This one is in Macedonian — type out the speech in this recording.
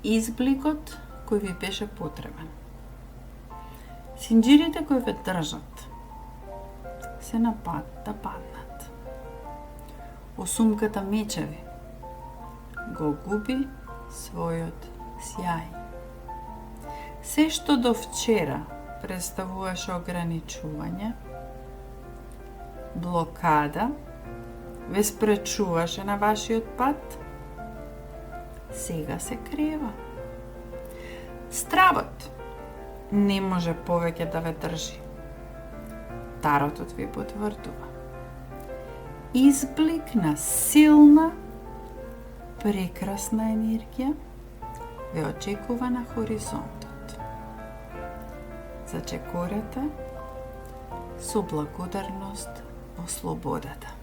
избликот кој ви беше потребен. Синџирите кои ве држат се на пат да паднат. Осумката мечеви го губи својот сјај. Се што до вчера представуваше ограничување, блокада, ве спречуваше на вашиот пат, сега се крева. Стравот не може повеќе да ве држи. Таротот ви потврдува. Изблик на силна, прекрасна енергија ве очекува на хоризонтот. Зачекорете со благодарност во слободата.